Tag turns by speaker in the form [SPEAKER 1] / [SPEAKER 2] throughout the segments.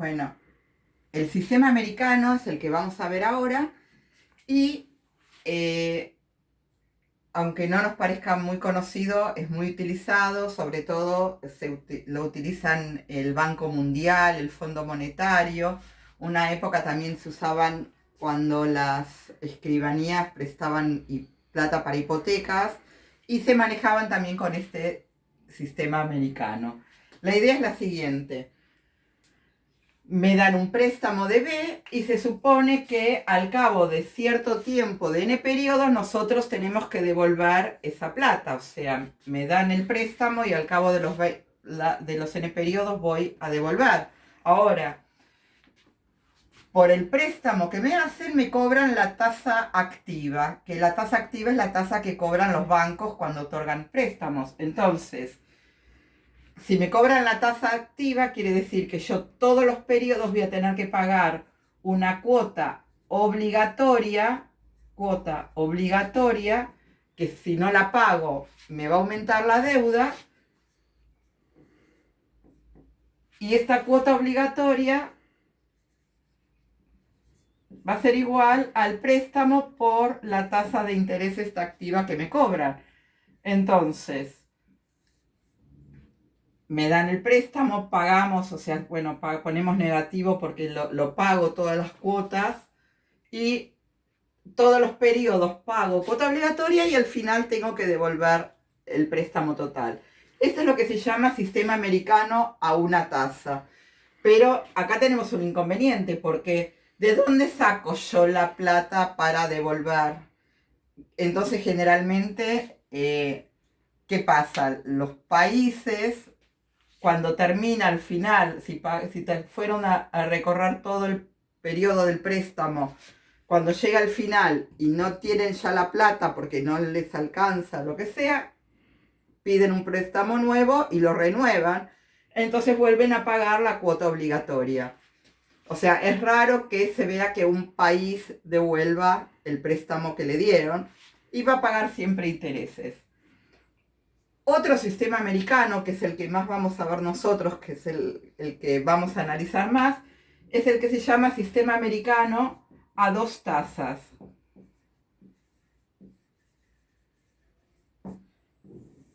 [SPEAKER 1] Bueno, el sistema americano es el que vamos a ver ahora y aunque no nos parezca muy conocido, es muy utilizado, sobre todo lo utilizan el Banco Mundial, el Fondo Monetario. Una época también se usaban cuando las escribanías prestaban plata para hipotecas y se manejaban también con este sistema americano. La idea es la siguiente: me dan un préstamo de B y se supone que al cabo de cierto tiempo de N periodos nosotros tenemos que devolver esa plata. O sea, me dan el préstamo y al cabo de los N periodos voy a devolver. Ahora, por el préstamo que me hacen me cobran la tasa activa, que la tasa activa es la tasa que cobran los bancos cuando otorgan préstamos. Entonces, si me cobran la tasa activa, quiere decir que yo todos los periodos voy a tener que pagar una cuota obligatoria, que si no la pago me va a aumentar la deuda, y esta cuota obligatoria va a ser igual al préstamo por la tasa de interés esta activa que me cobran. Entonces, me dan el préstamo, pagamos, o sea, bueno, ponemos negativo porque lo pago todas las cuotas y todos los periodos pago cuota obligatoria y al final tengo que devolver el préstamo total. Esto es lo que se llama sistema americano a una tasa. Pero acá tenemos un inconveniente porque ¿de dónde saco yo la plata para devolver? Entonces generalmente, ¿qué pasa? Los países, cuando termina al final, si te fueron a recorrer todo el periodo del préstamo, cuando llega al final y no tienen ya la plata porque no les alcanza, lo que sea, piden un préstamo nuevo y lo renuevan, entonces vuelven a pagar la cuota obligatoria. O sea, es raro que se vea que un país devuelva el préstamo que le dieron y va a pagar siempre intereses. Otro sistema americano, que es el que más vamos a ver nosotros, que es el que vamos a analizar más, es el que se llama sistema americano a dos tasas.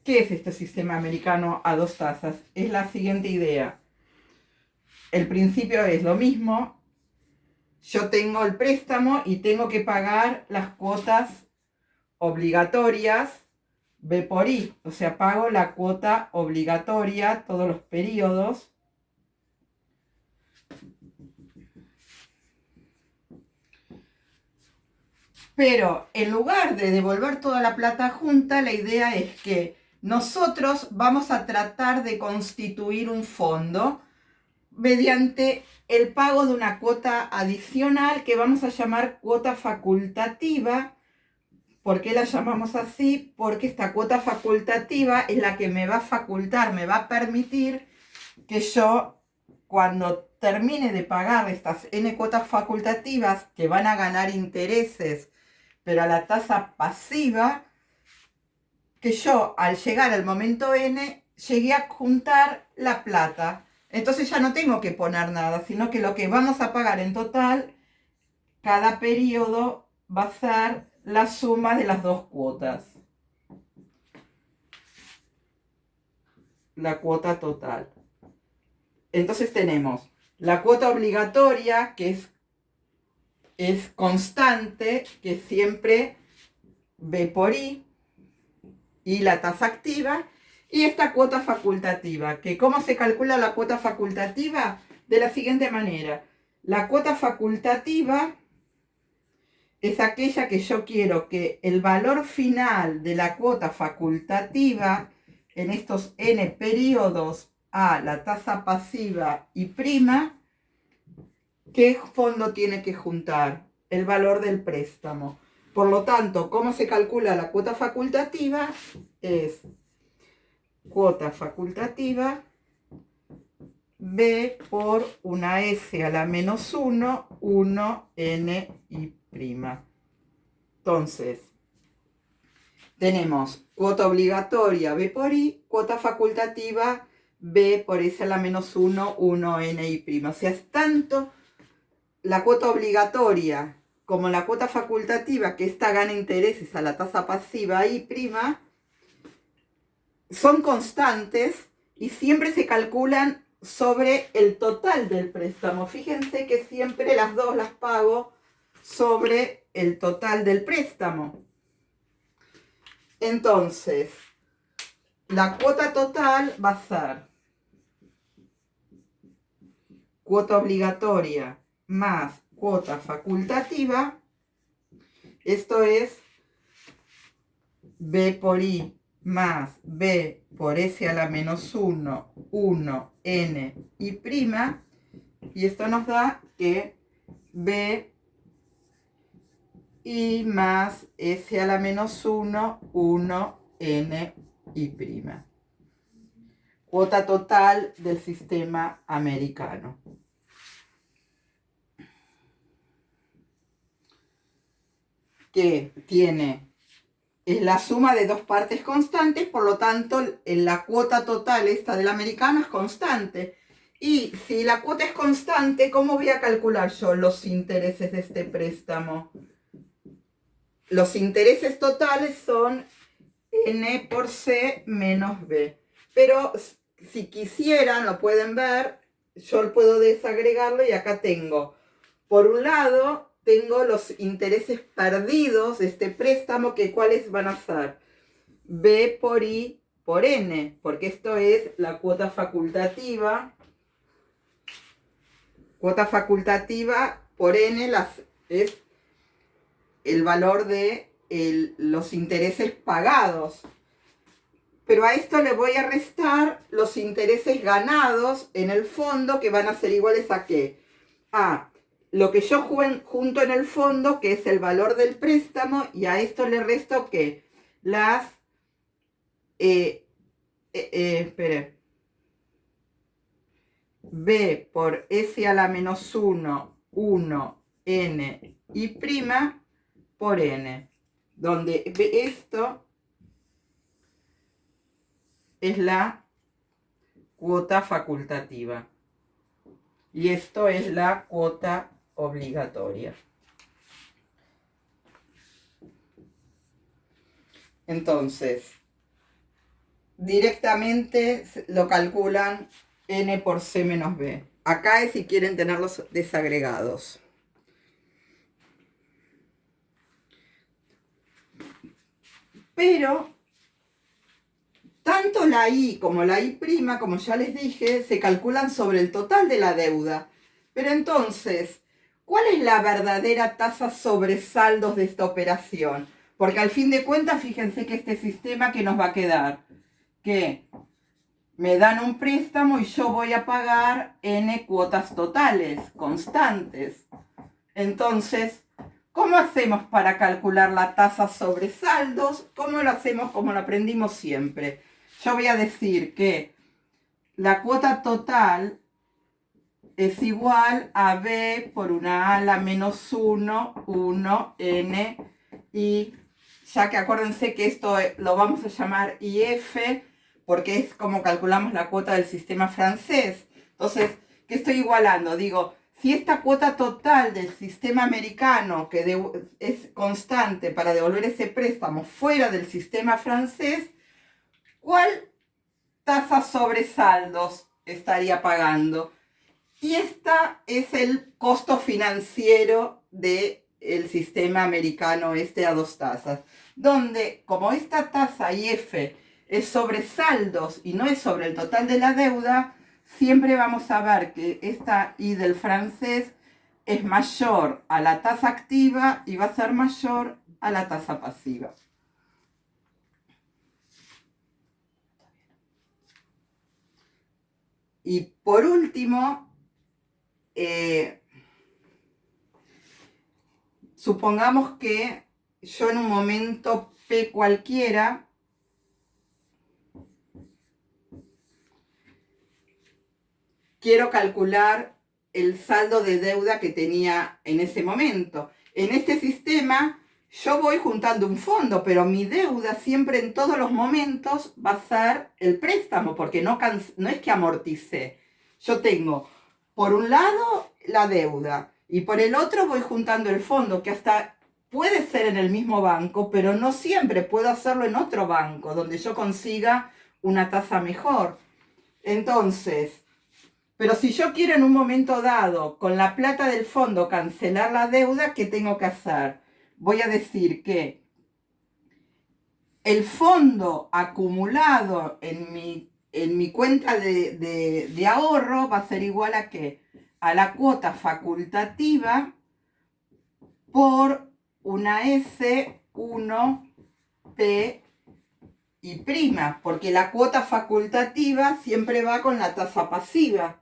[SPEAKER 1] ¿Qué es este sistema americano a dos tasas? Es la siguiente idea. El principio es lo mismo. Yo tengo el préstamo y tengo que pagar las cuotas obligatorias B por I, o sea, pago la cuota obligatoria todos los periodos. Pero en lugar de devolver toda la plata junta, la idea es que nosotros vamos a tratar de constituir un fondo mediante el pago de una cuota adicional que vamos a llamar cuota facultativa. ¿Por qué la llamamos así? Porque esta cuota facultativa es la que me va a facultar, me va a permitir que yo, cuando termine de pagar estas N cuotas facultativas que van a ganar intereses, pero a la tasa pasiva, que yo al llegar al momento N llegué a juntar la plata. Entonces ya no tengo que poner nada, sino que lo que vamos a pagar en total, cada periodo va a ser la suma de las dos cuotas. La cuota total. Entonces tenemos la cuota obligatoria, que es constante, que es siempre B por I, y la tasa activa, y esta cuota facultativa, que ¿cómo se calcula la cuota facultativa? De la siguiente manera. La cuota facultativa es aquella que yo quiero que el valor final de la cuota facultativa en estos N periodos a la tasa pasiva y prima, ¿qué fondo tiene que juntar? El valor del préstamo. Por lo tanto, ¿cómo se calcula la cuota facultativa? Es cuota facultativa B por una S a la menos 1, 1 N y prima. Entonces, tenemos cuota obligatoria B por I, cuota facultativa B por S a la menos 1, 1NI'. O sea, es tanto la cuota obligatoria como la cuota facultativa, que esta gana intereses a la tasa pasiva I', son constantes y siempre se calculan sobre el total del préstamo. Fíjense que siempre las dos las pago sobre el total del préstamo. Entonces, la cuota total va a ser cuota obligatoria más cuota facultativa. Esto es B por I más B por S a la menos 1, 1N I'. Y esto nos da que B I más S a la menos 1, 1N I'. Cuota total del sistema americano. Que es la suma de dos partes constantes, por lo tanto, la cuota total esta del americano es constante. Y si la cuota es constante, ¿cómo voy a calcular yo los intereses de este préstamo? Los intereses totales son N por C menos B. Pero si quisieran, lo pueden ver, yo puedo desagregarlo y acá tengo, por un lado, tengo los intereses perdidos de este préstamo, que ¿cuáles van a ser? B por I por N, porque esto es la cuota facultativa. Cuota facultativa por N es el valor de los intereses pagados. Pero a esto le voy a restar los intereses ganados en el fondo, que van a ser iguales a ¿qué? A lo que yo junto en el fondo, que es el valor del préstamo, y a esto le resto ¿qué? Las... espere. B por S a la menos 1, 1N I' por N, donde esto es la cuota facultativa y esto es la cuota obligatoria. Entonces, directamente lo calculan N por C menos B. Acá es si quieren tenerlos desagregados. Pero tanto la I como la I', como ya les dije, se calculan sobre el total de la deuda. Pero entonces, ¿cuál es la verdadera tasa sobre saldos de esta operación? Porque al fin de cuentas, fíjense que este sistema que nos va a quedar, que me dan un préstamo y yo voy a pagar N cuotas totales, constantes. Entonces, ¿cómo hacemos para calcular la tasa sobre saldos? ¿Cómo lo hacemos? Como lo aprendimos siempre. Yo voy a decir que la cuota total es igual a B por una A a la menos 1, 1N, y ya que acuérdense que esto lo vamos a llamar IF, porque es como calculamos la cuota del sistema francés. Entonces, ¿qué estoy igualando? Digo, si esta cuota total del sistema americano, que es constante para devolver ese préstamo fuera del sistema francés, ¿cuál tasa sobre saldos estaría pagando? Y esta es el costo financiero del sistema americano a dos tasas, donde como esta tasa IF es sobre saldos y no es sobre el total de la deuda, siempre vamos a ver que esta I del francés es mayor a la tasa activa y va a ser mayor a la tasa pasiva. Y por último, supongamos que yo en un momento P cualquiera quiero calcular el saldo de deuda que tenía en ese momento. En este sistema yo voy juntando un fondo, pero mi deuda siempre en todos los momentos va a ser el préstamo, porque no es que amorticé. Yo tengo por un lado la deuda y por el otro voy juntando el fondo, que hasta puede ser en el mismo banco, pero no siempre, puedo hacerlo en otro banco, donde yo consiga una tasa mejor. Entonces, pero si yo quiero en un momento dado, con la plata del fondo, cancelar la deuda, ¿qué tengo que hacer? Voy a decir que el fondo acumulado en mi cuenta de ahorro va a ser igual a ¿qué? A la cuota facultativa por una S1P y prima, porque la cuota facultativa siempre va con la tasa pasiva.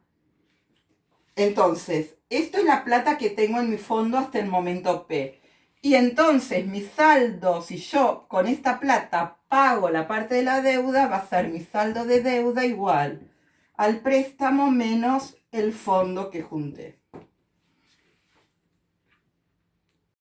[SPEAKER 1] Entonces, esto es la plata que tengo en mi fondo hasta el momento P. Y entonces mi saldo, si yo con esta plata pago la parte de la deuda, va a ser mi saldo de deuda igual al préstamo menos el fondo que junté.